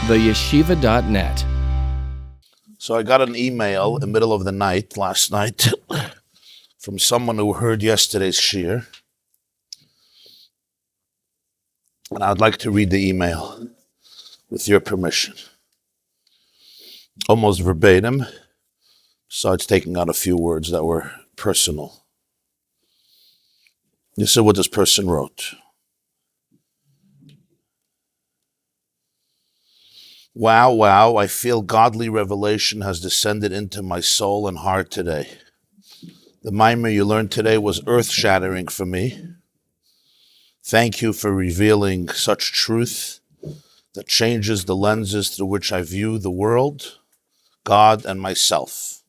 theyeshiva.net. So I got an email in the middle of the night, last night, from someone who heard yesterday's shiur. And I'd like to read the email with your permission. Almost verbatim, besides taking out a few words that were personal. This is what this person wrote. Wow, I feel godly revelation has descended into my soul and heart today. The mimer you learned today was earth-shattering for me. Thank you for revealing such truth that changes the lenses through which I view the world, God, and myself.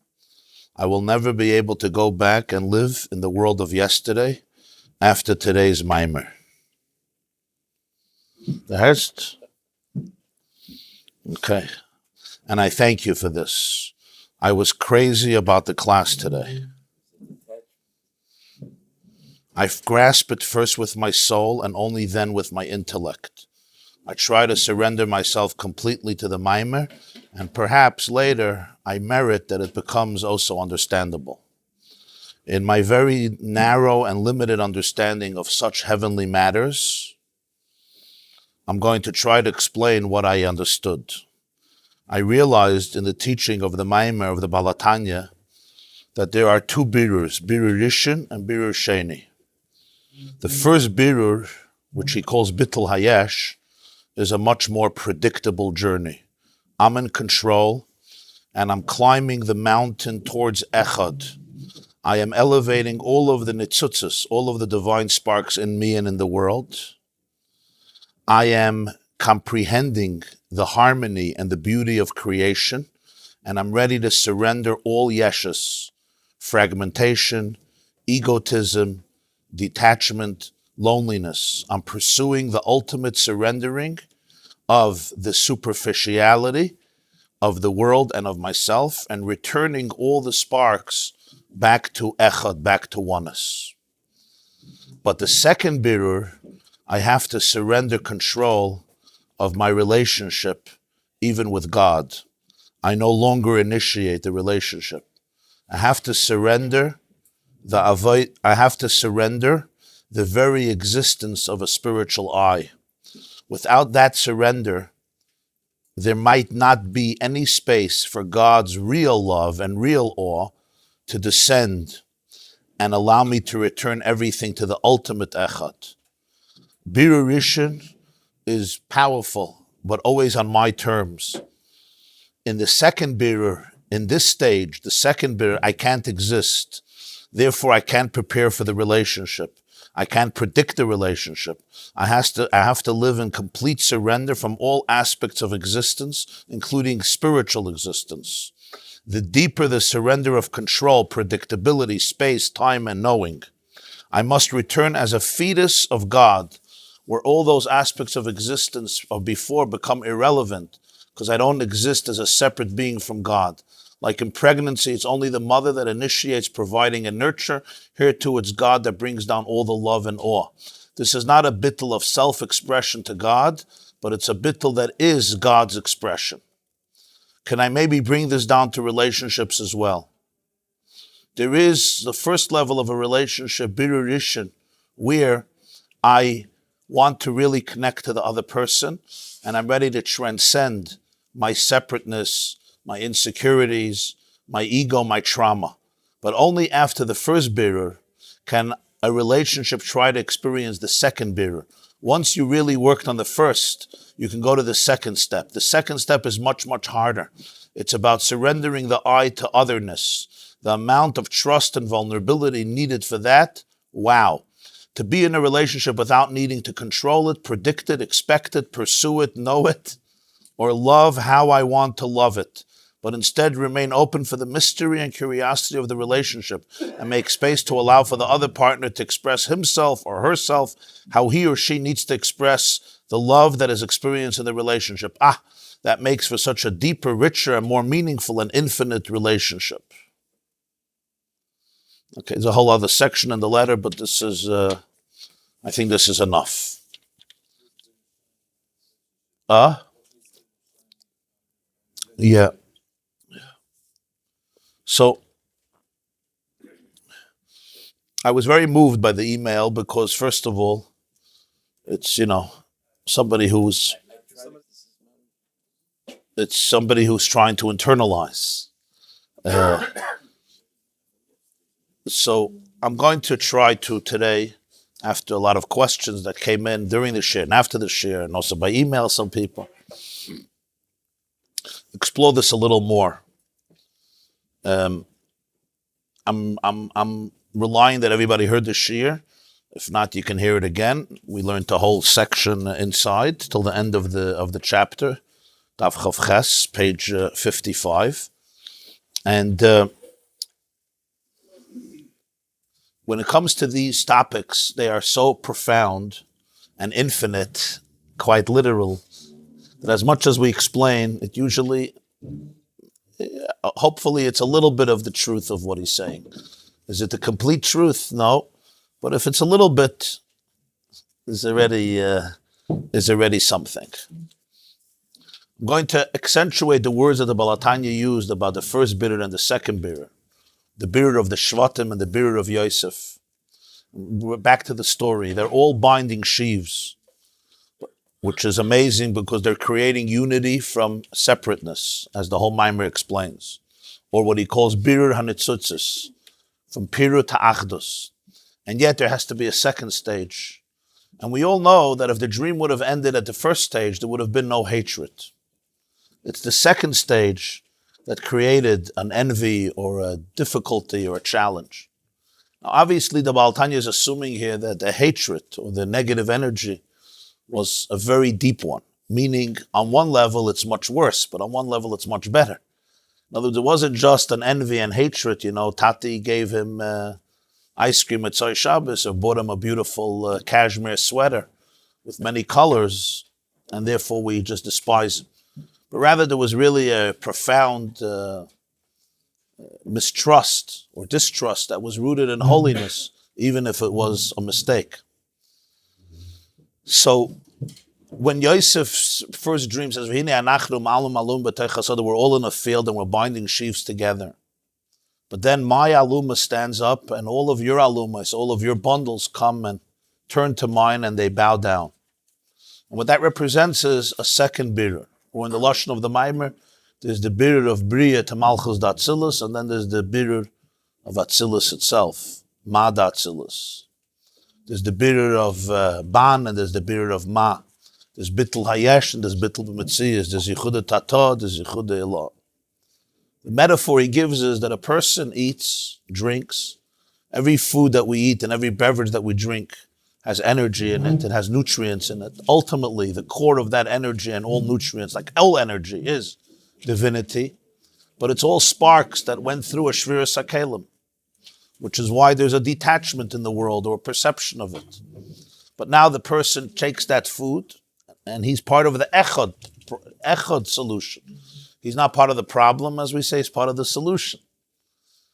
I will never be able to go back and live in the world of yesterday after today's mimer. The rest? Okay. And I thank you for this. I was crazy about the class today. I've grasped it first with my soul and only then with my intellect. I try to surrender myself completely to the mimer, and perhaps later I merit that it becomes also understandable. In my very narrow and limited understanding of such heavenly matters, I'm going to try to explain what I understood. I realized in the teaching of the mimer of the Balatanya that there are two birurs, birur rishon and birur sheni. The first birur, which he calls bittul hayesh, is a much more predictable journey. I'm in control, and I'm climbing the mountain towards Echad. I am elevating all of the nitzutzos, all of the divine sparks in me and in the world. I am comprehending the harmony and the beauty of creation, and I'm ready to surrender all yeshus, fragmentation, egotism, detachment, loneliness. I'm pursuing the ultimate surrendering of the superficiality of the world and of myself, and returning all the sparks back to echad, back to oneness. But the second birur, I have to surrender control of my relationship, even with God. I no longer initiate the relationship. I have to surrender the very existence of a spiritual I. Without that surrender, there might not be any space for God's real love and real awe to descend and allow me to return everything to the ultimate echad. Birur rishon is powerful, but always on my terms. In the second birur, in this stage, the second birur, I can't exist. Therefore, I can't prepare for the relationship. I can't predict the relationship. I have to live in complete surrender from all aspects of existence, including spiritual existence. The deeper the surrender of control, predictability, space, time, and knowing, I must return as a fetus of God, where all those aspects of existence of before become irrelevant, because I don't exist as a separate being from God. Like in pregnancy, it's only the mother that initiates providing and nurture. Here too, it's God that brings down all the love and awe. This is not a bittul of self-expression to God, but it's a bittul that is God's expression. Can I maybe bring this down to relationships as well? There is the first level of a relationship, birur rishon, where I want to really connect to the other person, and I'm ready to transcend my separateness, my insecurities, my ego, my trauma. But only after the first birur can a relationship try to experience the second birur. Once you really worked on the first, you can go to the second step. The second step is much, much harder. It's about surrendering the I to otherness. The amount of trust and vulnerability needed for that, wow. To be in a relationship without needing to control it, predict it, expect it, pursue it, know it, or love how I want to love it, but instead remain open for the mystery and curiosity of the relationship and make space to allow for the other partner to express himself or herself how he or she needs to express the love that is experienced in the relationship. That makes for such a deeper, richer, and more meaningful and infinite relationship. Okay, there's a whole other section in the letter, but this is, I think this is enough. Yeah. So I was very moved by the email because, first of all, it's somebody who's trying to internalize. So I'm going to try to today, after a lot of questions that came in during the share and after the share, and also by email, some people explore this a little more. I'm relying that everybody heard the shir. If not, you can hear it again. We learned the whole section inside till the end of the chapter, Daf Chav Ches, page 55, and when it comes to these topics, they are so profound and infinite, quite literal, that as much as we explain, it usually, hopefully, it's a little bit of the truth of what he's saying. Is it the complete truth? No. But if it's a little bit, is already something. I'm going to accentuate the words that the Balatanya used about the first birur and the second birur, the birur of the Shvatim and the birur of Yosef. We're back to the story. They're all binding sheaves, which is amazing because they're creating unity from separateness, as the whole Maimer explains, or what he calls birur hanitzutzis, from pirur to achdus. And yet there has to be a second stage. And we all know that if the dream would have ended at the first stage, there would have been no hatred. It's the second stage that created an envy or a difficulty or a challenge. Now, obviously, the Baal Tanya is assuming here that the hatred or the negative energy was a very deep one, meaning on one level it's much worse, but on one level it's much better. In other words, it wasn't just an envy and hatred. Tati gave him ice cream at Tzai Shabbos or bought him a beautiful cashmere sweater with many colors, and therefore we just despise him. But rather there was really a profound mistrust or distrust that was rooted in holiness, even if it was a mistake. So when Yosef's first dream says, Anachnu, we're all in a field and we're binding sheaves together. But then my aluma stands up and all of your alumas, all of your bundles come and turn to mine and they bow down. And what that represents is a second birur. Or in the Lashon of the Maimer, there's the birur of Bria to Malchus d'Atzilus, and then there's the birur of Atzilus itself, Ma d'Atzilus. There's the birur of Ban, and there's the birur of Ma. There's Bittul Hayesh, and there's Bittul B'Metzias. There's Yichud Tata, there's Yichud Elah. The metaphor he gives is that a person eats, drinks. Every food that we eat and every beverage that we drink has energy in it, it has nutrients in it. Ultimately, the core of that energy and all nutrients, like El energy, is divinity. But it's all sparks that went through a Shviras HaKelim, which is why there's a detachment in the world or a perception of it. But now the person takes that food and he's part of the Echad solution. He's not part of the problem, as we say, he's part of the solution.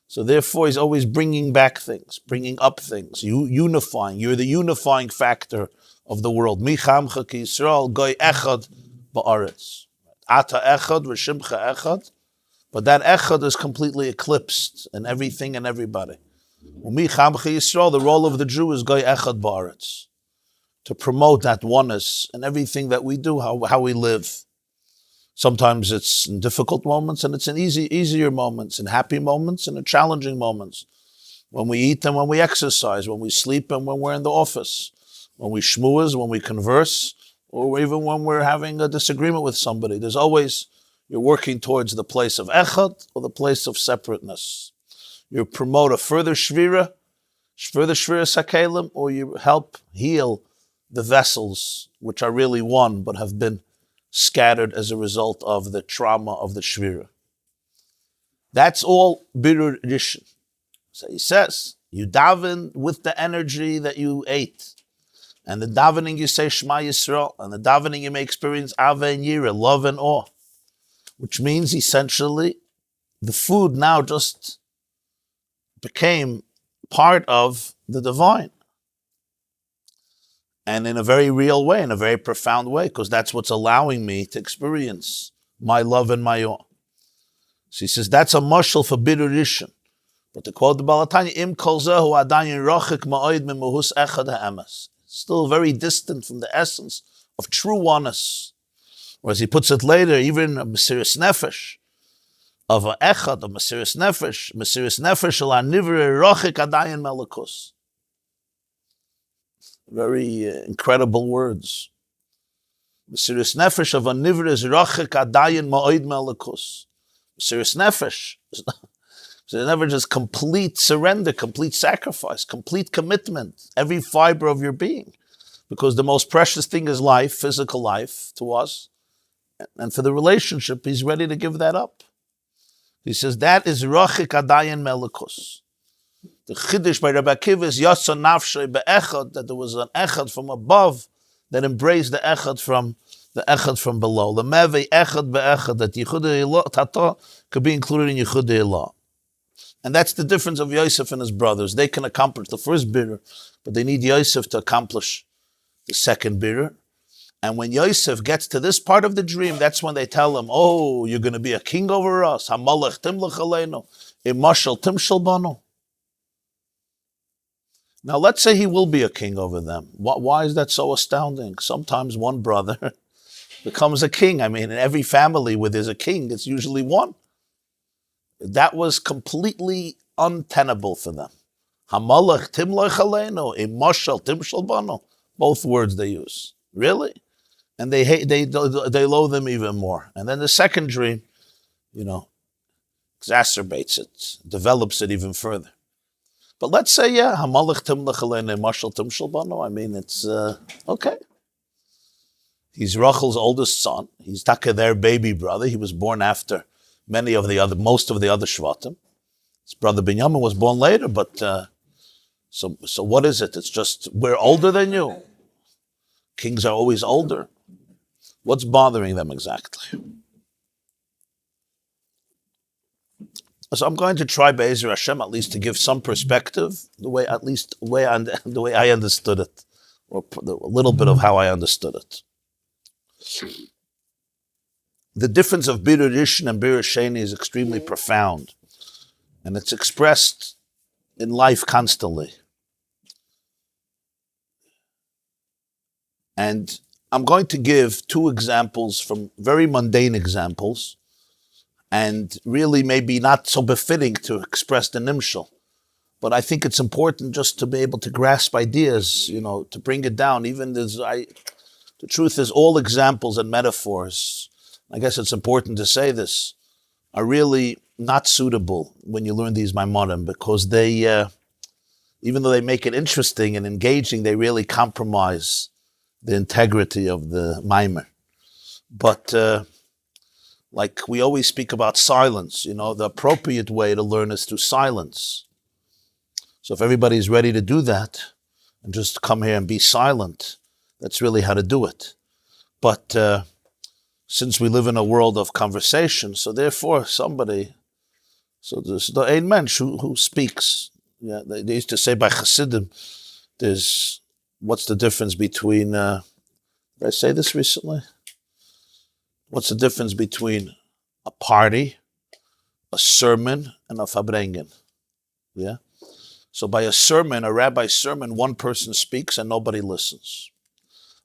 So therefore, he's always bringing back things, bringing up things, unifying. You're the unifying factor of the world. Mi chamcha ki Yisrael goy echad ba'aretz. Ata echad v'shimcha echad. But that echad is completely eclipsed in everything and everybody. Mi chamcha Yisrael, the role of the Jew is goy echad ba'aretz. To promote that oneness in everything that we do, how we live. Sometimes it's in difficult moments and it's in easier moments, in happy moments and in challenging moments. When we eat and when we exercise, when we sleep and when we're in the office, when we shmuaz, when we converse, or even when we're having a disagreement with somebody. There's always, you're working towards the place of echad or the place of separateness. You promote a further shvira sakelim, or you help heal the vessels which are really one but have been scattered as a result of the trauma of the shvira. That's all birur rishon. So he says, you daven with the energy that you ate. And the davening you say Shema Yisrael, and the davening you may experience Ava and Yira, love and awe. Which means essentially the food now just became part of the divine. And in a very real way, in a very profound way, because that's what's allowing me to experience my love and my awe. So he says that's a mashal for bitter rishon. But to quote the Balatanya, Im kol zehu adayin rochik ma'oid mimuhus echad ha'emes. Still very distant from the essence of true oneness. Or as he puts it later, even a Mesiris Nefesh, of a echad, of Mesiris Nefesh ala nivre rochik adayin melikus. Very incredible words. Mesiris Nefesh of a nivre is rochik adayin ma'oid melikus. Mesiris Nefesh. So never just complete surrender, complete sacrifice, complete commitment, every fiber of your being. Because the most precious thing is life, physical life to us. And for the relationship, he's ready to give that up. He says, that is Rachik Adayin Melikus. The Chiddush by Rabbi Akiva is Yatsa Nafshay Be'echad, that there was an Echad from above that embraced the Echad from below. The Meve Echad Be'echad, that Yichudei Elah, Tata, could be included in Yichudei Elah. And that's the difference of Yosef and his brothers. They can accomplish the first birur, but they need Yosef to accomplish the second birur. And when Yosef gets to this part of the dream, that's when they tell him, oh, you're going to be a king over us. Hamalach timlach aleinu. Imashal timshal banu. Now let's say he will be a king over them. Why is that so astounding? Sometimes one brother becomes a king. I mean, in every family where there's a king, it's usually one. That was completely untenable for them. Hamalach timlach aleinu, imashal timshal banu. Both words they use. Really? And they loathe them even more. And then the second dream, exacerbates it, develops it even further. But let's say, hamalach timlach aleinu, imashal timshal banu. I mean, it's okay. He's Rachel's oldest son. He's Taka, their baby brother. He was born after most of the other Shvatim. His brother Binyamin was born later, but so what is it? It's just, we're older than you. Kings are always older. What's bothering them exactly? So I'm going to try Be'ezer Hashem at least to give some perspective, the way I understood it, or a little bit of how I understood it. The difference of Birur Rishon and Birur Sheni is extremely profound, and it's expressed in life constantly. And I'm going to give two examples from very mundane examples, and really maybe not so befitting to express the nimshal. But I think it's important just to be able to grasp ideas, to bring it down. Even the truth is, all examples and metaphors, I guess it's important to say this, are really not suitable when you learn these Maimonim, because they, even though they make it interesting and engaging, they really compromise the integrity of the Maimer. But like we always speak about silence, the appropriate way to learn is through silence. So if everybody's ready to do that and just come here and be silent, that's really how to do it. But since we live in a world of conversation, so therefore there's the ein mensch who speaks. Yeah, they used to say by Chassidim, what's the difference between, did I say this recently? What's the difference between a party, a sermon, and a fabrengen? Yeah? So by a sermon, a rabbi's sermon, one person speaks and nobody listens.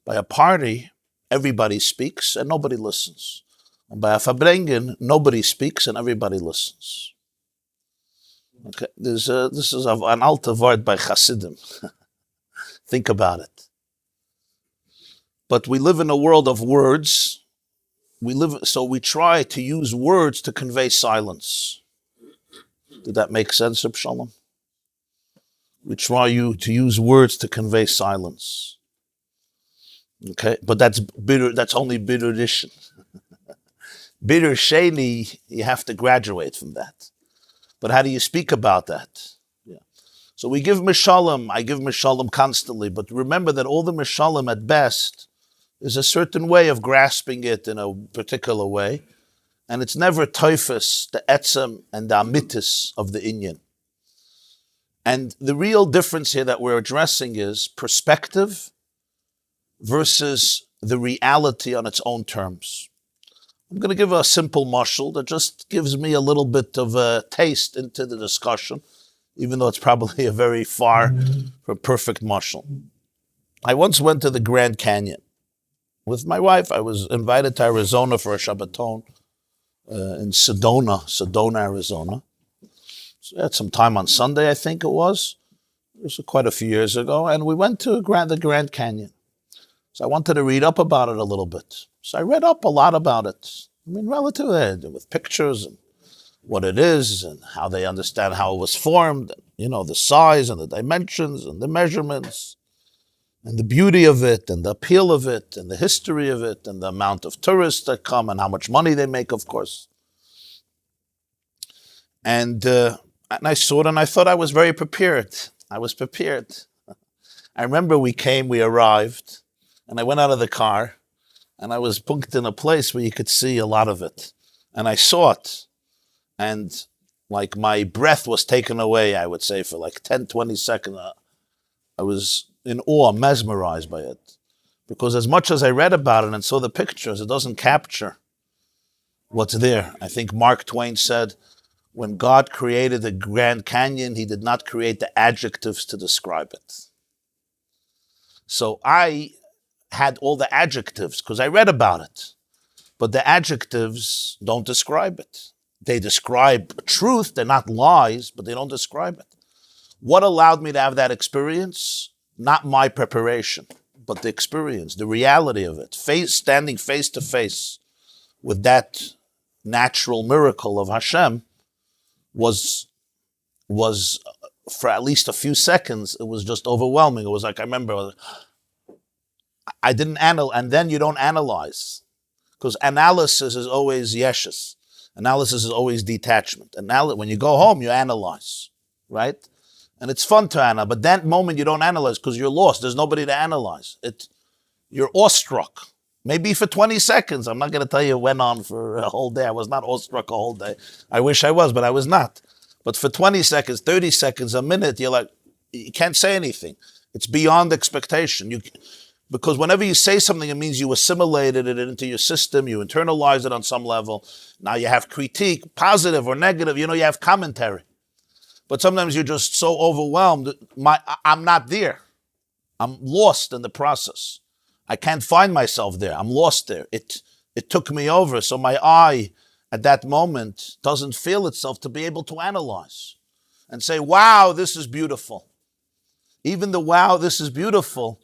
By a party, everybody speaks and nobody listens. And by a fabrengen, nobody speaks and everybody listens. Okay, this is an alter word by Chassidim. Think about it. But we live in a world of words. So we try to use words to convey silence. Did that make sense, Reb Shalom? We try to use words to convey silence. Okay, but that's only Birur Rishon. Birur Sheni, you have to graduate from that. But how do you speak about that? Yeah. So we give Mishalom, I give Mishalom constantly, but remember that all the Mishalom at best is a certain way of grasping it in a particular way, and it's never Teves, the Etzem, and the Amitis of the Inyan. And the real difference here that we're addressing is perspective versus the reality on its own terms. I'm going to give a simple mashal that just gives me a little bit of a taste into the discussion, even though it's probably a very far from perfect mashal. I once went to the Grand Canyon with my wife. I was invited to Arizona for a Shabbaton in Sedona, Arizona. So I had some time on Sunday, I think it was. It was quite a few years ago, and we went to the Grand Canyon. So I wanted to read up about it a little bit. So I read up a lot about it. I mean, relative with pictures and what it is and how they understand how it was formed, you know, the size and the dimensions and the measurements and the beauty of it and the appeal of it and the history of it and the amount of tourists that come and how much money they make, of course. And I saw it and I thought I was very prepared. I was prepared. I remember we arrived, and I went out of the car, and I was punked in a place where you could see a lot of it. And I saw it, and like my breath was taken away, I would say, for like 10, 20 seconds. I was in awe, mesmerized by it. Because as much as I read about it and saw the pictures, it doesn't capture what's there. I think Mark Twain said, when God created the Grand Canyon, he did not create the adjectives to describe it. So I had all the adjectives because I read about it. But the adjectives don't describe it. They describe truth, they're not lies, but they don't describe it. What allowed me to have that experience? Not my preparation, but the experience, the reality of it. Standing face to face with that natural miracle of Hashem was for at least a few seconds, it was just overwhelming. It was like, I remember, I didn't analyze, and then you don't analyze. Because analysis is always yeshus. Analysis is always detachment. When you go home, you analyze, right? And it's fun to analyze, but that moment you don't analyze because you're lost. There's nobody to analyze. You're awestruck. Maybe for 20 seconds. I'm not going to tell you it went on for a whole day. I was not awestruck a whole day. I wish I was, but I was not. But for 20 seconds, 30 seconds, a minute, you're like, you can't say anything. It's beyond expectation. Because whenever you say something, it means you assimilated it into your system, you internalized it on some level. Now you have critique, positive or negative, you have commentary. But sometimes you're just so overwhelmed, I'm not there. I'm lost in the process. I can't find myself there. I'm lost there. It took me over, so my eye at that moment doesn't feel itself to be able to analyze and say, wow, this is beautiful. Even the wow, this is beautiful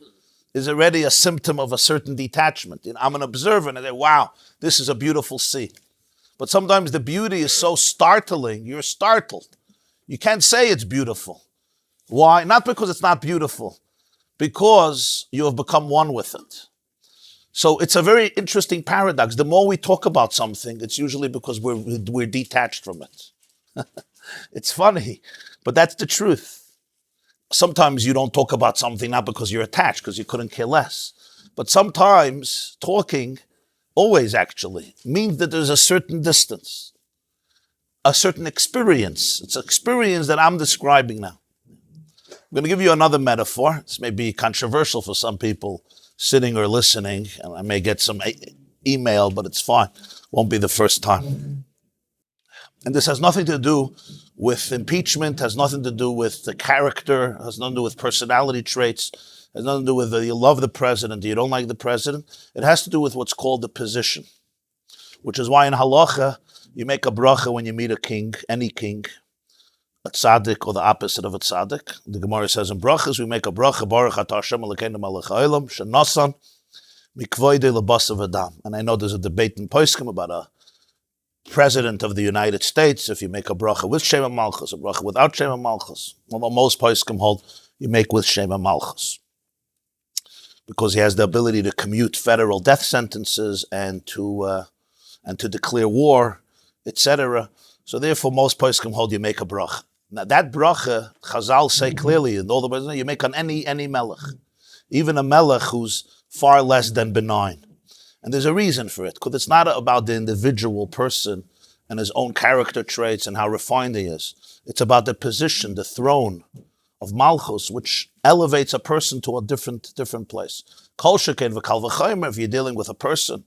is already a symptom of a certain detachment. I'm an observer and I say, wow, this is a beautiful sea. But sometimes the beauty is so startling, you're startled. You can't say it's beautiful. Why? Not because it's not beautiful, because you have become one with it. So it's a very interesting paradox. The more we talk about something, it's usually because we're detached from it. It's funny, but that's the truth. Sometimes you don't talk about something not because you're attached, because you couldn't care less. But sometimes talking, always actually, means that there's a certain distance, a certain experience. It's an experience that I'm describing now. I'm going to give you another metaphor. This may be controversial for some people sitting or listening, and I may get some email, but it's fine. Won't be the first time. And this has nothing to do with impeachment, has nothing to do with the character, has nothing to do with personality traits, has nothing to do with whether you love the president or you don't like the president. It has to do with what's called the position, which is why in halacha, you make a bracha when you meet a king, any king, a tzaddik or the opposite of a tzaddik. The Gemara says in brachas, we make a bracha, Baruch atah Hashem Elokeinu melech haolam, shenasan mikvoidei lebasav adam. And I know there's a debate in Poskim about a president of the United States, if you make a bracha with Shema Malchus, a bracha without Shema Malchus. Well, most poskim hold you make with Shema Malchus, because he has the ability to commute federal death sentences and to declare war, etc. So therefore, most poskim hold you make a bracha. Now that bracha, Chazal say clearly, in all the you make on any melech, even a melech who's far less than benign. And there's a reason for it, because it's not about the individual person and his own character traits and how refined he is. It's about the position, the throne of Malchus, which elevates a person to a different place. Kol sheken v'kal v'chaymer, if you're dealing with a person,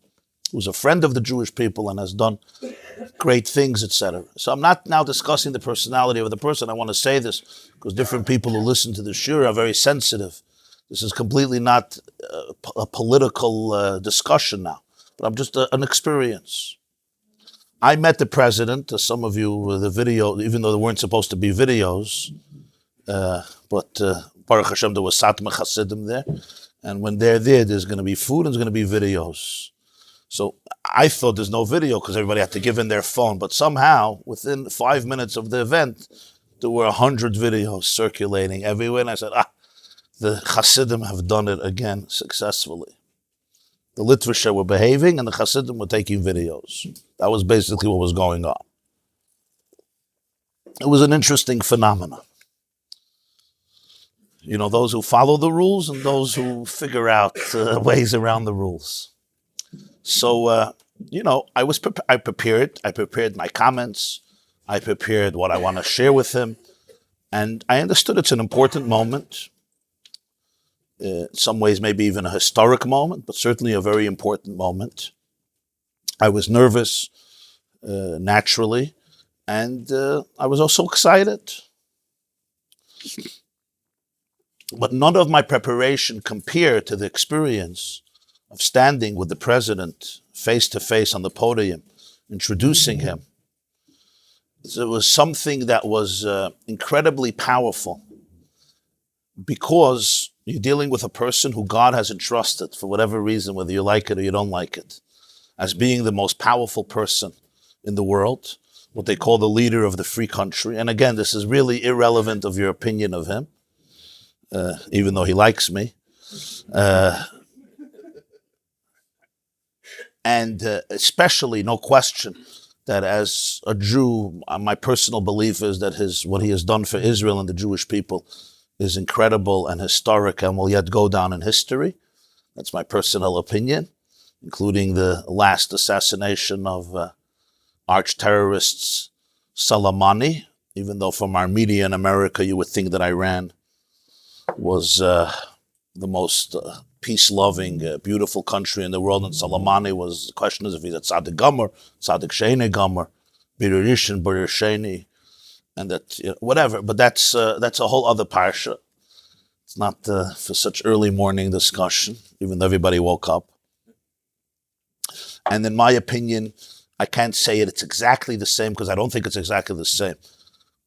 who's a friend of the Jewish people and has done great things, etc. So I'm not now discussing the personality of the person. I want to say this because different people who listen to the shir are very sensitive. This is completely not a political discussion now, but I'm just an experience. I met the president, some of you, the video, even though there weren't supposed to be videos, but Baruch Hashem, there was Satmar Hasidim there, and when they're there, there's going to be food and there's going to be videos. So I thought there's no video because everybody had to give in their phone, but somehow, within 5 minutes of the event, there were 100 videos circulating everywhere, and I said, the Hasidim have done it again successfully. The Litvisha were behaving and the Hasidim were taking videos. That was basically what was going on. It was an interesting phenomenon. You know, those who follow the rules and those who figure out ways around the rules. So, you know, I prepared my comments. I prepared what I want to share with him. And I understood it's an important moment. In some ways, maybe even a historic moment, but certainly a very important moment. I was nervous, naturally, and I was also excited. But none of my preparation compared to the experience of standing with the president face to face on the podium, introducing him. So it was something that was incredibly powerful because you're dealing with a person who God has entrusted, for whatever reason, whether you like it or you don't like it, as being the most powerful person in the world, what they call the leader of the free country. And again, this is really irrelevant of your opinion of him, even though he likes me. And especially, no question, that as a Jew, my personal belief is that what he has done for Israel and the Jewish people is incredible and historic and will yet go down in history. That's my personal opinion, including the last assassination of arch-terrorists Soleimani, even though from our media in America you would think that Iran was the most peace-loving, beautiful country in the world, and Soleimani was, the question is if he's a tzaddik gomer, tzaddik sheni gomer, birir rishon, birir sheni, and that, you know, whatever, but that's a whole other parsha. It's not for such early morning discussion, even though everybody woke up. And in my opinion, I can't say it's exactly the same because I don't think it's exactly the same.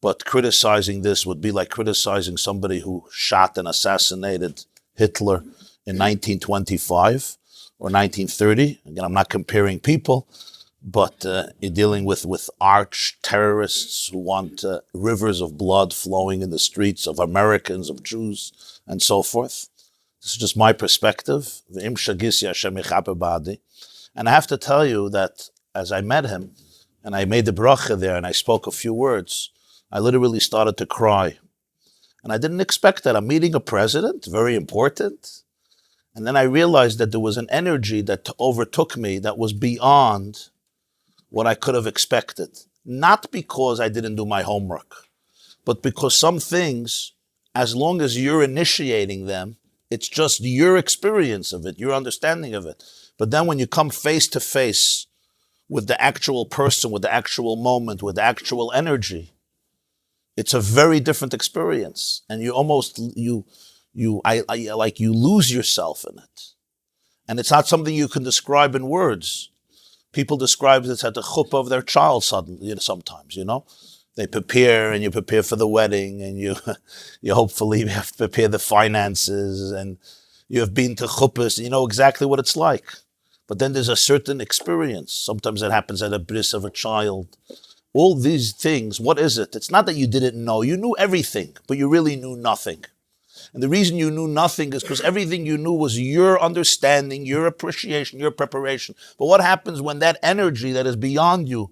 But criticizing this would be like criticizing somebody who shot and assassinated Hitler in 1925 or 1930. Again, I'm not comparing people, but you're dealing with arch-terrorists who want rivers of blood flowing in the streets of Americans, of Jews, and so forth. This is just my perspective. And I have to tell you that as I met him, and I made the bracha there, and I spoke a few words, I literally started to cry. And I didn't expect that. I'm meeting a president, very important. And then I realized that there was an energy that overtook me that was beyond what I could have expected. Not because I didn't do my homework, but because some things, as long as you're initiating them, it's just your experience of it, your understanding of it. But then when you come face to face with the actual person, with the actual moment, with the actual energy, it's a very different experience. And you almost, you lose yourself in it. And it's not something you can describe in words. People describe this at the chuppah of their child suddenly, sometimes, They prepare and you prepare for the wedding and you hopefully have to prepare the finances and you have been to chuppahs and you know exactly what it's like. But then there's a certain experience. Sometimes it happens at a bris of a child. All these things, what is it? It's not that you didn't know. You knew everything, but you really knew nothing. And the reason you knew nothing is because everything you knew was your understanding, your appreciation, your preparation. But what happens when that energy that is beyond you,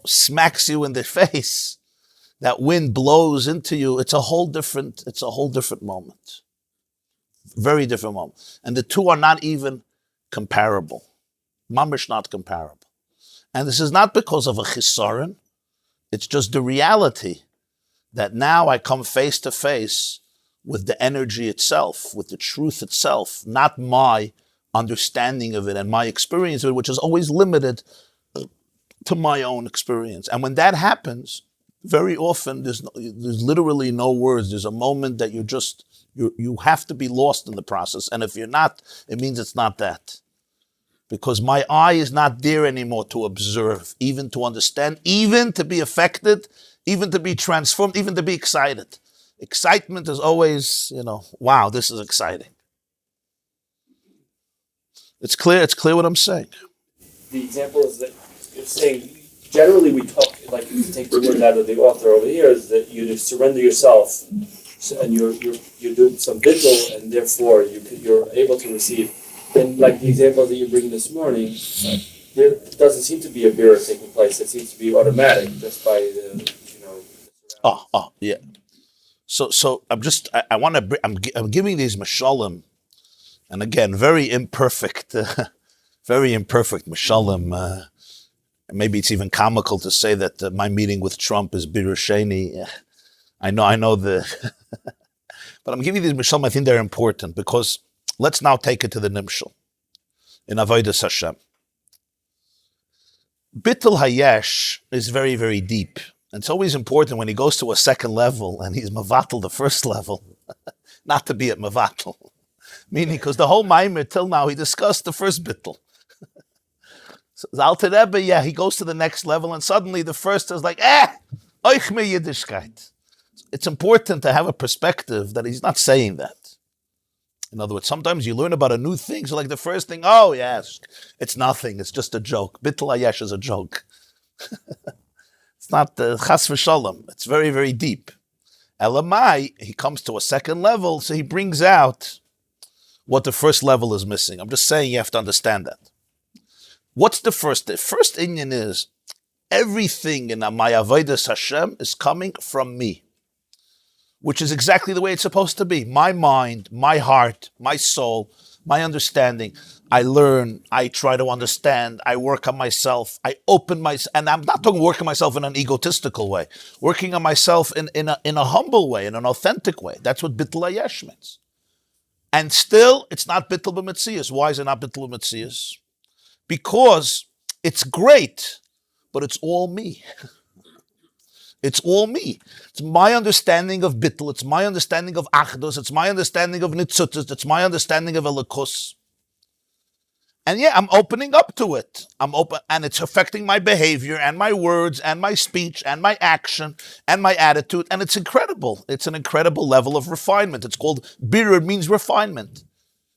smacks you in the face? That wind blows into you. It's a whole different moment. Very different moment. And the two are not even comparable. Mamish not comparable. And this is not because of a chisaron. It's just the reality that now I come face to face with the energy itself, with the truth itself, not my understanding of it and my experience of it, which is always limited to my own experience. And when that happens, very often there's literally no words. There's a moment that you have to be lost in the process. And if you're not, it means it's not that. Because my eye is not there anymore to observe, even to understand, even to be affected, even to be transformed, even to be excited. Excitement is always, wow, this is exciting. It's clear what I'm saying. The example is that it's saying, generally we talk, like you take the word out of the author over here, is that you surrender yourself, and you're doing some bittul, and therefore you're able to receive. And like the example that you bring this morning, there doesn't seem to be a mirror taking place. It seems to be automatic just by the. Yeah. So I'm giving these mashalim, and again, very imperfect mashalim. Maybe it's even comical to say that my meeting with Trump is birusheni. I know but I'm giving these mashalim. I think they're important because let's now take it to the nimshal in Avodas Hashem. Bittul Hayesh is very, very deep. And it's always important when he goes to a second level and he's mavatal the first level, not to be at mavatal. Meaning, because the whole Maimer till now, he discussed the first bittul. So the Alter Rebbe, he goes to the next level and suddenly the first is like, euch me Yiddishkeit. It's important to have a perspective that he's not saying that. In other words, sometimes you learn about a new thing, so like the first thing, oh yes, it's nothing, it's just a joke. Bittul Hayesh is a joke. It's not the chas v'shalom. It's very, very deep. Elamai, he comes to a second level, so he brings out what the first level is missing. I'm just saying you have to understand that. What's the first? The first inyan is everything in my avodas Hashem is coming from me, which is exactly the way it's supposed to be. My mind, my heart, my soul, my understanding. I learn, I try to understand, I work on myself, I open myself, and I'm not talking working myself in an egotistical way, working on myself in a humble way, in an authentic way. That's what Bittul Hayesh means. And still, it's not Bittul B'Metzias. Why is it not Bittul B'Metzias? Because it's great, but it's all me. It's all me. It's my understanding of Bittul, it's my understanding of Achdus, it's my understanding of Nitzutus, it's my understanding of Elikus. And I'm opening up to it. I'm open, and it's affecting my behavior and my words and my speech and my action and my attitude. And it's incredible. It's an incredible level of refinement. It's called birur, means refinement.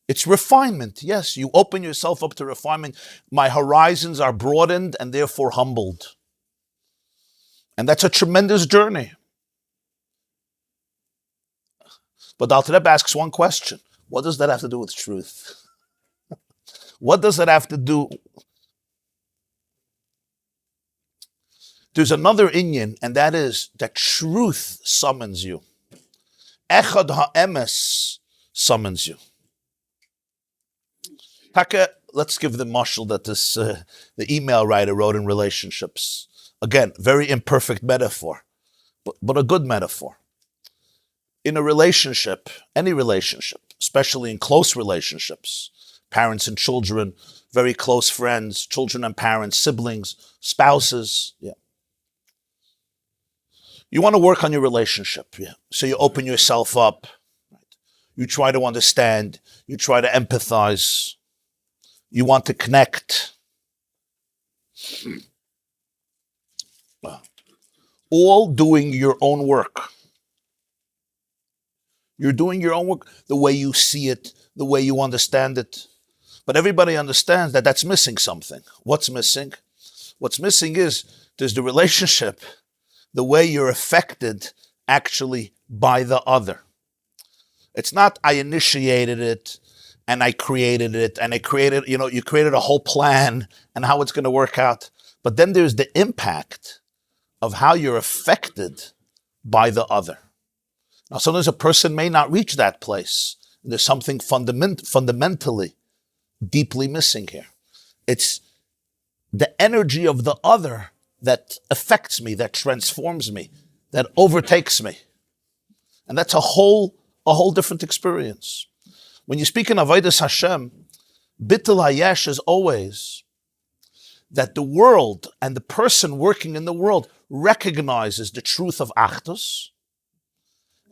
It's refinement. Yes, you open yourself up to refinement. My horizons are broadened and therefore humbled. And that's a tremendous journey. But Alter Rebbe asks one question. What does that have to do with truth? What does it have to do? There's another inyan, and that is that truth summons you. Echad ha'emes summons you. Taka, let's give the mashal that the email writer wrote in Relationships. Again, very imperfect metaphor, but a good metaphor. In a relationship, any relationship, especially in close relationships, parents and children, very close friends, children and parents, siblings, spouses. You want to work on your relationship. So you open yourself up. Right? You try to understand. You try to empathize. You want to connect. All doing your own work. You're doing your own work the way you see it, the way you understand it. But everybody understands that that's missing something. What's missing? What's missing is there's the relationship, the way you're affected actually by the other. It's not I initiated it and I created it and you created a whole plan and how it's going to work out. But then there's the impact of how you're affected by the other. Now, sometimes a person may not reach that place. There's something fundamentally deeply missing here. It's the energy of the other that affects me, that transforms me, that overtakes me. And that's a whole different experience. When you speak in Avodas Hashem, Bittul hayesh is always that the world and the person working in the world recognizes the truth of Achdus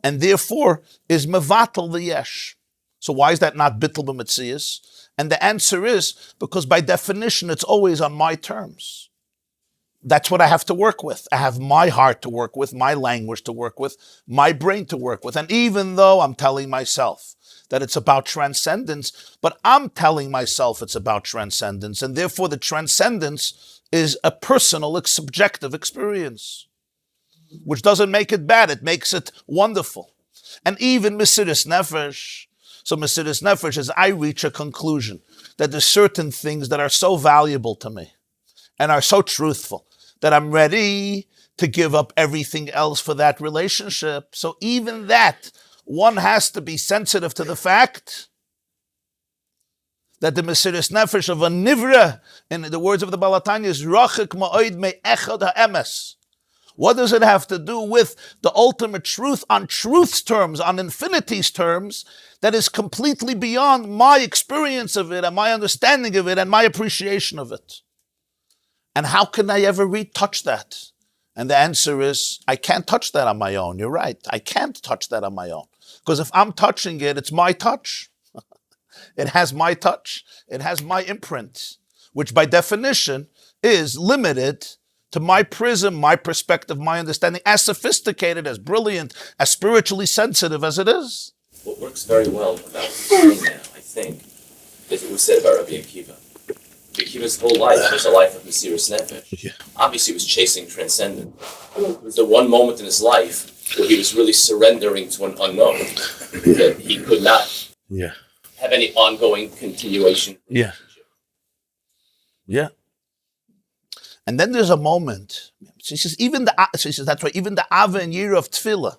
and therefore is mevatel the yesh. So why is that not bittul b'metzias? And the answer is because by definition it's always on my terms. That's what I have to work with. I have my heart to work with, my language to work with, my brain to work with. And even though I'm telling myself that it's about transcendence, but I'm telling myself it's about transcendence, and therefore the transcendence is a personal, subjective experience, which doesn't make it bad, it makes it wonderful. And even Mesiris Nefesh, so Mesiris Nefesh is I reach a conclusion that there's certain things that are so valuable to me and are so truthful that I'm ready to give up everything else for that relationship. So even that, one has to be sensitive to the fact that the Mesiris Nefesh of a Nivra, in the words of the Balatanya, is Rachik Ma'oid Me'echad Ha'emes. What does it have to do with the ultimate truth on truth's terms, on infinity's terms, that is completely beyond my experience of it and my understanding of it and my appreciation of it? And how can I ever retouch that? And the answer is, I can't touch that on my own. You're right. I can't touch that on my own. Because if I'm touching it, it's my touch. It has my touch. It has my imprint, which by definition is limited to my prism, my perspective, my understanding, as sophisticated, as brilliant, as spiritually sensitive as it is. What works very well about Chaim now, I think, is what was said about Rabbi Akiva. Akiva's whole life was a life of Mesiris Nefesh. Yeah. Obviously, he was chasing transcendence. It was the one moment in his life where he was really surrendering to an unknown, that he could not have any ongoing continuation. Yeah. And then there's a moment. She says, that's right, even the Ava and Yira of Tefillah,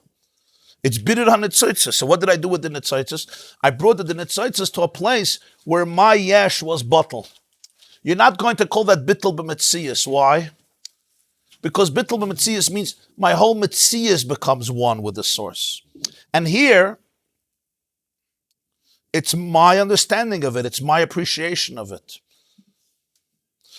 it's bitter on Nitzoitzes. So what did I do with the Nitzoitzes? I brought the Nitzoitzes to a place where my yesh was bottled. You're not going to call that bittul b'metzias. Why? Because bittul b'metzias means my whole metzias becomes one with the source. And here, it's my understanding of it. It's my appreciation of it.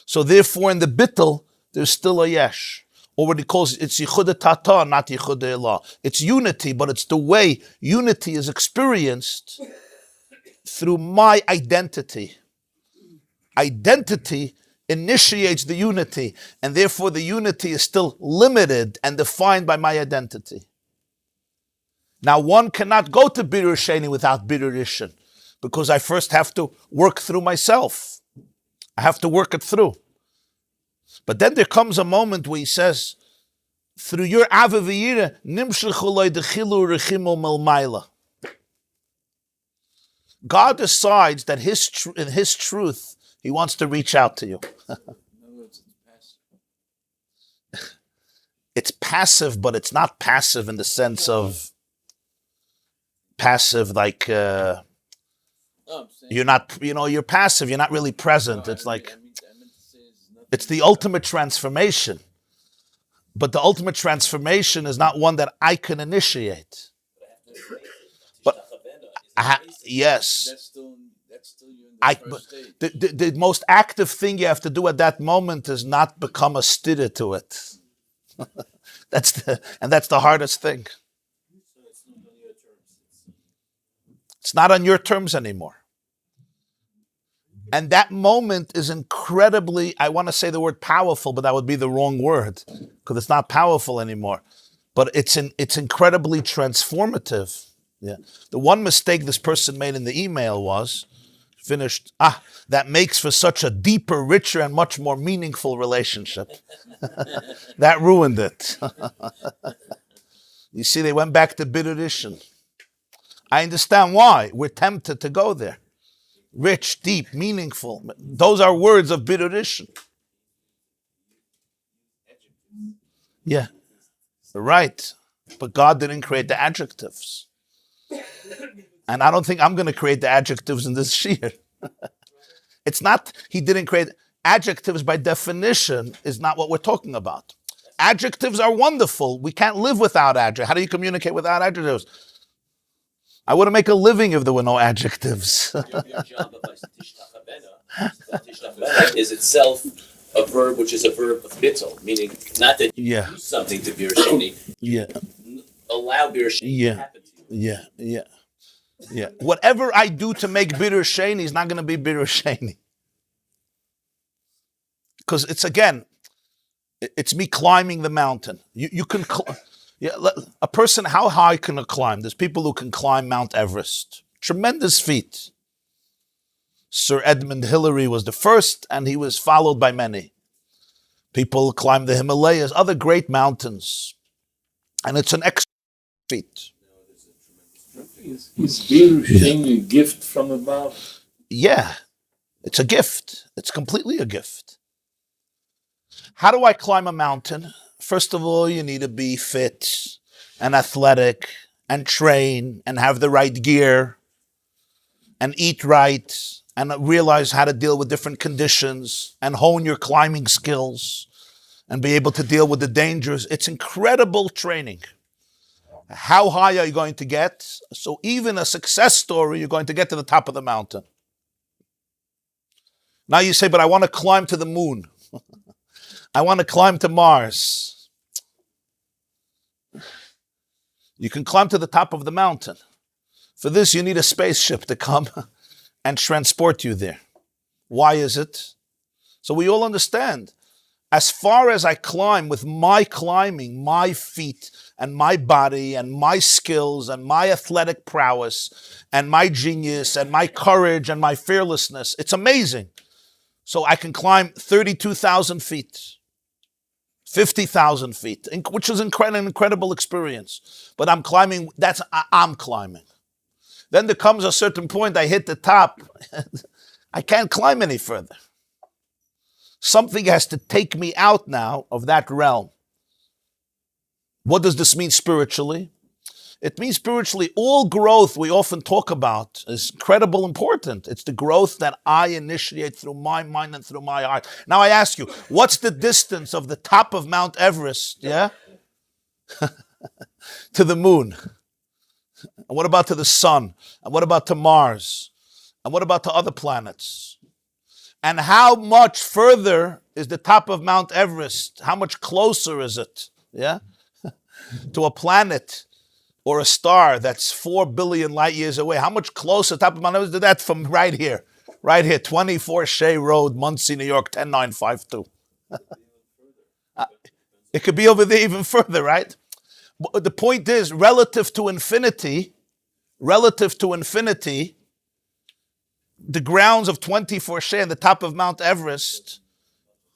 So therefore, in the bittul, there's still a yesh. Or what he calls it's yichud tata, not yichud elah. It's unity, but it's the way unity is experienced through my identity. Identity initiates the unity, and therefore the unity is still limited and defined by my identity. Now, one cannot go to Birur Sheni without Birur Rishon, because I first have to work through myself. I have to work it through. But then there comes a moment where he says, through your Ava v'yira, nimshlichu loy dechilu rechimu melmaila. God decides that in His truth, He wants to reach out to you. It's passive, but it's not passive in the sense of passive like you're not, you're passive, you're not really present. It's like, it's the ultimate transformation. But the ultimate transformation is not one that I can initiate. But yes. That's still you in the first stage. The most active thing you have to do at that moment is not become a stira to it. That's the hardest thing. So it's not on your terms. It's not on your terms anymore. And that moment is incredibly, I want to say the word powerful, but that would be the wrong word, because it's not powerful anymore. But it's incredibly transformative. Yeah. The one mistake this person made in the email was, that makes for such a deeper, richer, and much more meaningful relationship. That ruined it. You see, they went back to Birur Rishon. I understand why. We're tempted to go there. Rich, deep, meaningful. Those are words of Birur Rishon. Yeah. Right. But God didn't create the adjectives. And I don't think I'm going to create the adjectives in this shir. It's not, He didn't create adjectives by definition is not what we're talking about. Adjectives are wonderful. We can't live without adjectives. How do you communicate without adjectives? I wouldn't make a living if there were no adjectives. Your job of tishtachabena is itself a verb which is a verb of bittul, meaning not that you Yeah. do something to bir sheni, Yeah. allow bir sheni Yeah. to happen to you. Yeah. Whatever I do to make bitter sheni is not going to be bitter sheni. Because it's me climbing the mountain. You can, a person, how high can a climb? There's people who can climb Mount Everest. Tremendous feat. Sir Edmund Hillary was the first, and he was followed by many. People climb the Himalayas, other great mountains. And it's an extra feat. Is being a gift from above? Yeah, it's a gift. It's completely a gift. How do I climb a mountain? First of all, you need to be fit and athletic and train and have the right gear and eat right and realize how to deal with different conditions and hone your climbing skills and be able to deal with the dangers. It's incredible training. How high are you going to get? So even a success story, you're going to get to the top of the mountain. Now you say, but I want to climb to the moon. I want to climb to Mars. You can climb to the top of the mountain. For this, you need a spaceship to come and transport you there. Why is it? So we all understand. As far as I climb with my climbing, my feet and my body and my skills and my athletic prowess and my genius and my courage and my fearlessness, it's amazing. So I can climb 32,000 feet, 50,000 feet, which is an incredible experience. But I'm climbing, I'm climbing. Then there comes a certain point, I hit the top, I can't climb any further. Something has to take me out now of that realm. What does this mean spiritually? It means spiritually, all growth we often talk about is incredibly important. It's the growth that I initiate through my mind and through my heart. Now I ask you, what's the distance of the top of Mount Everest, to the moon? And what about to the sun? And what about to Mars? And what about to other planets? And how much further is the top of Mount Everest? How much closer is it, to a planet or a star that's 4 billion light years away? How much closer top of Mount Everest is that from right here, 24 Shea Road, Monsey, New York, 10952? It could be over there even further, right? But the point is, relative to infinity, the grounds of 24 Shea and the top of Mount Everest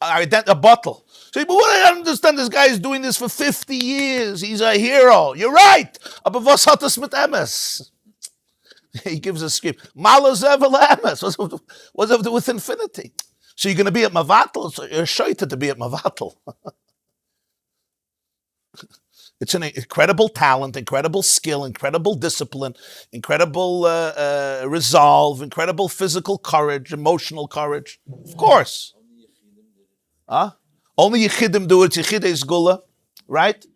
are a bottle. So, but what I understand, this guy is doing this for 50 years. He's a hero. You're right. Aber was hat das mit Emes? He gives a scream. Malazev Emes. What's up with infinity? So you're going to be at Mavatal. So you're shaited to be at Mavatal. It's an incredible talent, incredible skill, incredible discipline, incredible resolve, incredible physical courage, emotional courage. Of course. Only Yechidim do it. Yechidei is Gula, right?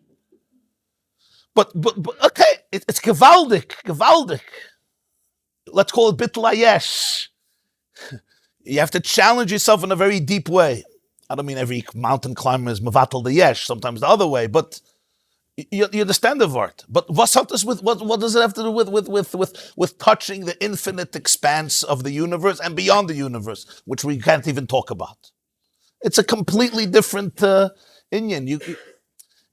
But okay, it's gewaldig. Let's call it Bittul Ayesh. You have to challenge yourself in a very deep way. I don't mean every mountain climber is Mavatal the Yesh, sometimes the other way, but you understand the word. But what does it have to do with touching the infinite expanse of the universe and beyond the universe, which we can't even talk about? It's a completely different inyan.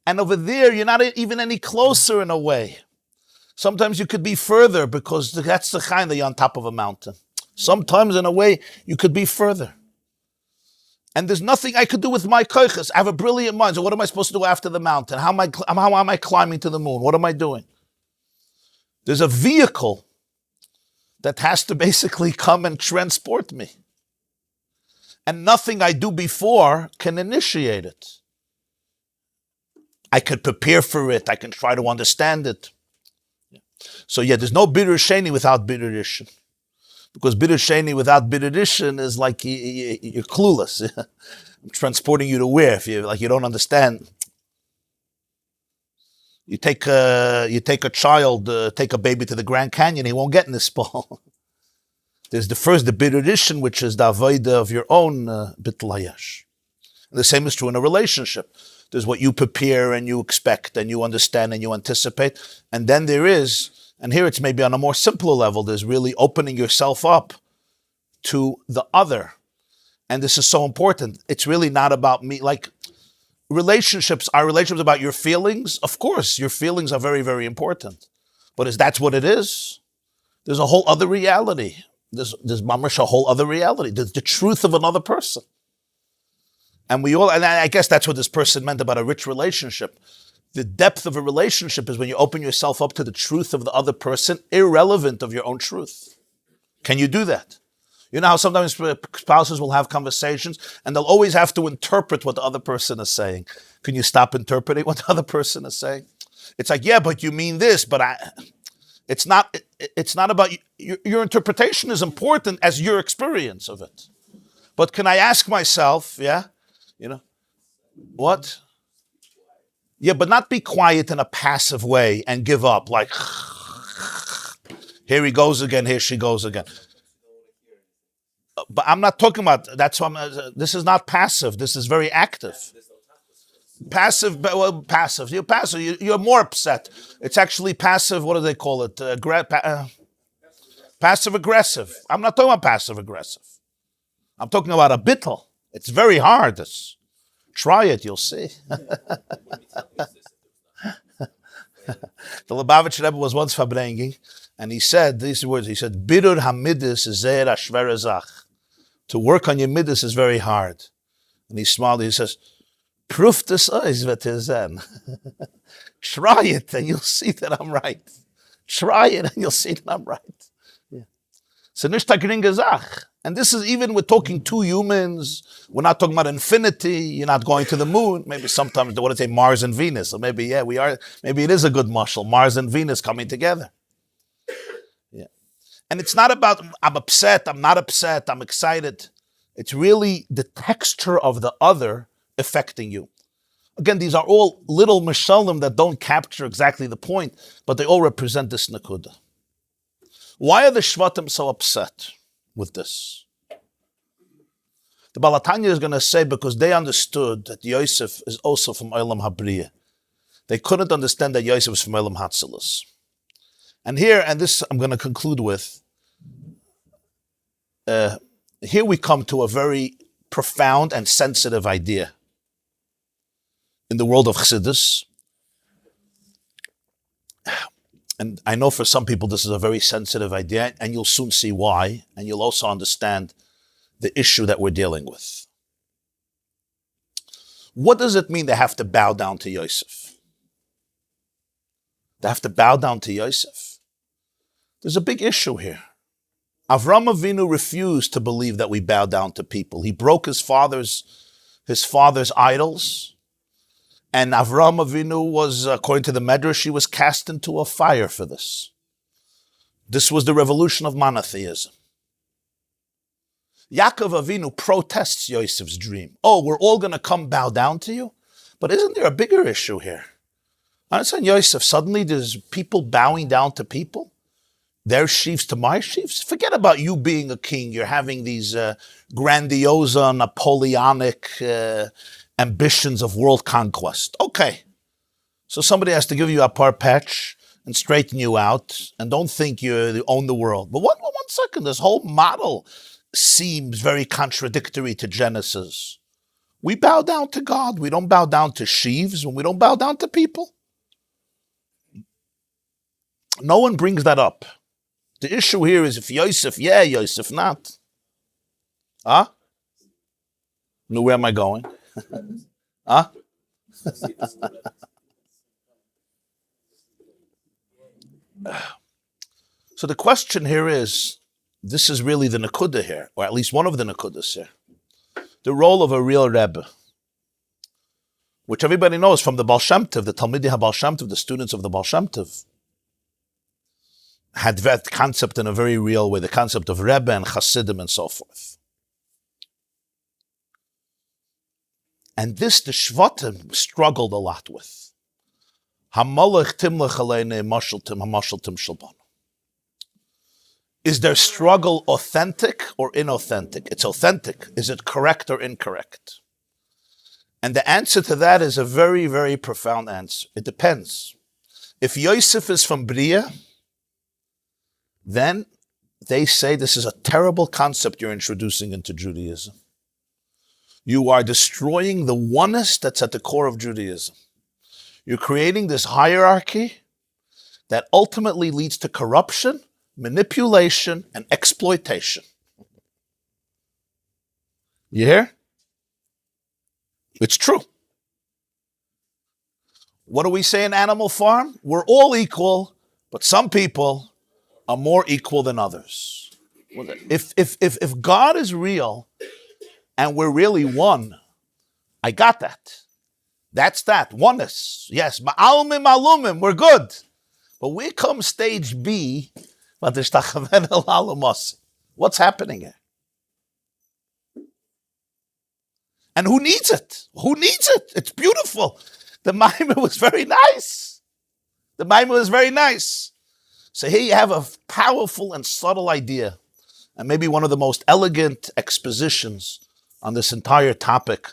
And over there, you're not even any closer in a way. Sometimes you could be further because that's the Chaim that you're on top of a mountain. Sometimes in a way, you could be further. And there's nothing I could do with my koiches. I have a brilliant mind. So what am I supposed to do after the mountain? How am I climbing to the moon? What am I doing? There's a vehicle that has to basically come and transport me. And nothing I do before can initiate it. I could prepare for it. I can try to understand it. So there's no bitter sheni without bitter rishon. Because bitter sheni without bitter rishon is like you're clueless. I'm transporting you to where? If you don't understand. You take a child, take a baby to the Grand Canyon, he won't get in this ball. There's the Birurishon, which is the avodah of your own bittul hayesh. The same is true in a relationship. There's what you prepare and you expect and you understand and you anticipate. And then there is, and here it's maybe on a more simpler level, there's really opening yourself up to the other. And this is so important. It's really not about me. Like relationships, are relationships about your feelings? Of course, your feelings are very, very important. But that's what it is? There's a whole other reality. There's mamash, a whole other reality. There's the truth of another person. And I guess that's what this person meant about a rich relationship. The depth of a relationship is when you open yourself up to the truth of the other person, irrelevant of your own truth. Can you do that? You know how sometimes spouses will have conversations and they'll always have to interpret what the other person is saying. Can you stop interpreting what the other person is saying? It's like, yeah, but you mean this, but it's not about, your interpretation is important as your experience of it. But can I ask myself, what? Yeah, but not be quiet in a passive way and give up, like, here he goes again, here she goes again. But I'm not talking about, this is not passive, this is very active. Passive, you're passive, you're more upset. It's actually passive, what do they call it? Passive aggressive. I'm not talking about passive aggressive. I'm talking about a bittul. It's very hard. Try it, you'll see. The Lubavitch Rebbe was once farbringing, and he said these words. He said, "Birur hamidus zeir ashver zach." To work on your midas is very hard. And he smiled. He says, "Proof this is v'tizen." Try it, and you'll see that I'm right. Try it, and you'll see that I'm right. So nicht a geringe Sach. And this is even with talking two humans. We're not talking about infinity. You're not going to the moon. Maybe sometimes they want to say Mars and Venus. Or maybe, we are. Maybe it is a good mashal. Mars and Venus coming together. Yeah. And it's not about, I'm upset, I'm not upset, I'm excited. It's really the texture of the other affecting you. Again, these are all little mishalim that don't capture exactly the point, but they all represent this nakuda. Why are the Shvatim so upset with this? The Balatanya is going to say because they understood that Yosef is also from Olam Habriya. They couldn't understand that Yosef is from Olam Hatzilus. And here, and this I'm going to conclude with, here we come to a very profound and sensitive idea in the world of Chassidus. And I know for some people this is a very sensitive idea, and you'll soon see why, and you'll also understand the issue that we're dealing with. What does it mean they have to bow down to Yosef? They have to bow down to Yosef? There's a big issue here. Avram Avinu refused to believe that we bow down to people. He broke his father's idols. And Avram Avinu was, according to the Medrash, he was cast into a fire for this. This was the revolution of monotheism. Yaakov Avinu protests Yosef's dream. Oh, we're all going to come bow down to you? But isn't there a bigger issue here? I understand Yosef, suddenly there's people bowing down to people. Their sheaves to my sheaves. Forget about you being a king. You're having these grandiose, Napoleonic ambitions of world conquest. Okay. So somebody has to give you a parpatch and straighten you out, and don't think you own the world. But one second, this whole model seems very contradictory to Genesis. We bow down to God. We don't bow down to sheaves, and we don't bow down to people. No one brings that up. The issue here is if Yosef, Yosef not. Huh? No, where am I going? Huh? So the question here is, this is really the nakuda here, or at least one of the nakudas here. The role of a real Rebbe, which everybody knows from the Baal Shem Tov, the Talmidei HaBaal Shem Tov, the students of the Baal Shem Tov, had that concept in a very real way, the concept of Rebbe and Chassidim and so forth. And this the Shvatim struggled a lot with. Is their struggle authentic or inauthentic? It's authentic. Is it correct or incorrect? And the answer to that is a very, very profound answer. It depends. If Yosef is from Bria, then they say this is a terrible concept you're introducing into Judaism. You are destroying the oneness that's at the core of Judaism. You're creating this hierarchy that ultimately leads to corruption, manipulation, and exploitation. You hear? It's true. What do we say in Animal Farm? We're all equal, but some people are more equal than others. If God is real and we're really one, I got that. That's that. Oneness. Yes. Ma'almim alumim. We're good. But we come stage B. What's happening here? And who needs it? Who needs it? It's beautiful. The Maimon was very nice. So here you have a powerful and subtle idea, and maybe one of the most elegant expositions on this entire topic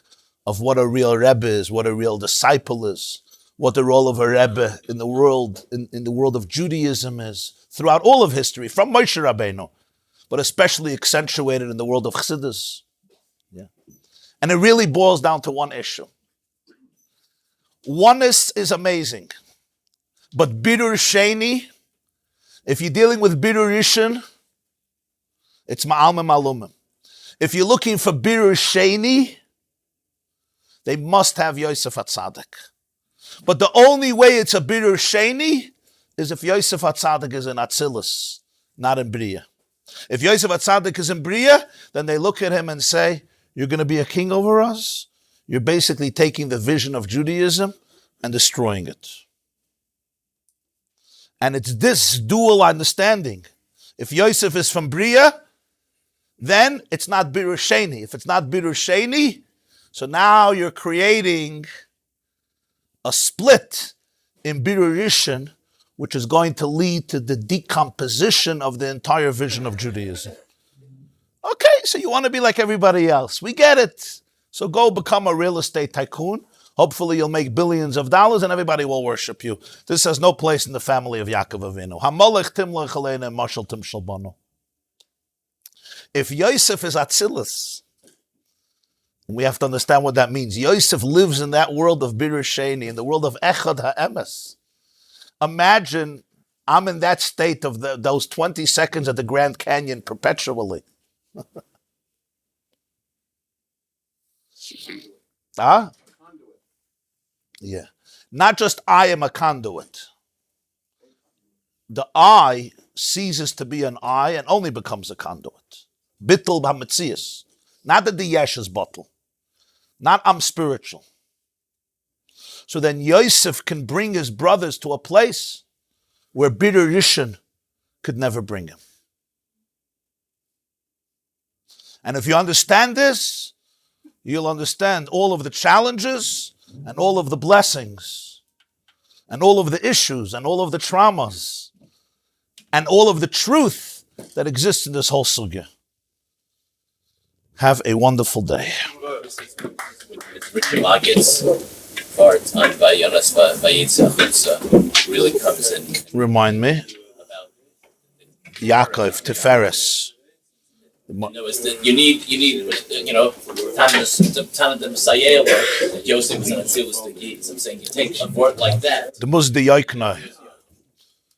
of what a real Rebbe is, what a real disciple is, what the role of a Rebbe in the world, in the world of Judaism is, throughout all of history, from Moshe Rabbeinu, but especially accentuated in the world of Chassidus. Yeah. And it really boils down to one issue. Oneness is amazing, but Birur Sheni, if you're dealing with Birur Rishon, it's Ma'almim Alumim. If you're looking for Birur Sheni, they must have Yosef HaTzadik. But the only way it's a Birur Sheni is if Yosef HaTzadik is in Atzilus, not in Bria. If Yosef HaTzadik is in Bria, then they look at him and say, you're going to be a king over us? You're basically taking the vision of Judaism and destroying it. And it's this dual understanding. If Yosef is from Bria, then it's not Birur Sheni. If it's not Birur Sheni, so now you're creating a split in Birur Rishon, which is going to lead to the decomposition of the entire vision of Judaism. Okay, so you want to be like everybody else. We get it. So go become a real estate tycoon. Hopefully you'll make billions of dollars and everybody will worship you. This has no place in the family of Yaakov Avinu. Hamalech timlech aleinu mashal timshel banu. If Yosef is Atzilus, we have to understand what that means. Yosef lives in that world of Birur Sheni, in the world of Echad HaEmes. Imagine I'm in that state of those 20 seconds at the Grand Canyon perpetually. Ah? Yeah. Not just I am a conduit. The I ceases to be an I and only becomes a conduit. Bittul b'hametzias. Not that the yesh is bottle. Not I'm spiritual. So then Yosef can bring his brothers to a place where Birur Rishon could never bring him. And if you understand this, you'll understand all of the challenges and all of the blessings and all of the issues and all of the traumas and all of the truth that exists in this whole sugya. Have a wonderful day. It's Richard Maggot's part on Vayonas Vayitzach really comes in. Remind me. Yaakov, Teves. You need, Tanat the Messiah, Joseph was an Atzilus to Gid. So I'm saying you take a word like that. The Mosey Yoikna.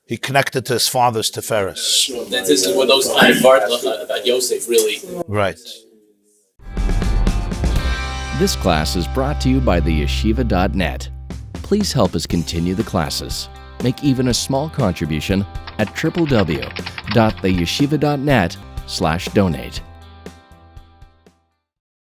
He connected to his father's Teferes. This is where those kind of words about Joseph really. Right. This class is brought to you by theyeshiva.net. Please help us continue the classes. Make even a small contribution at www.theyeshiva.net/donate.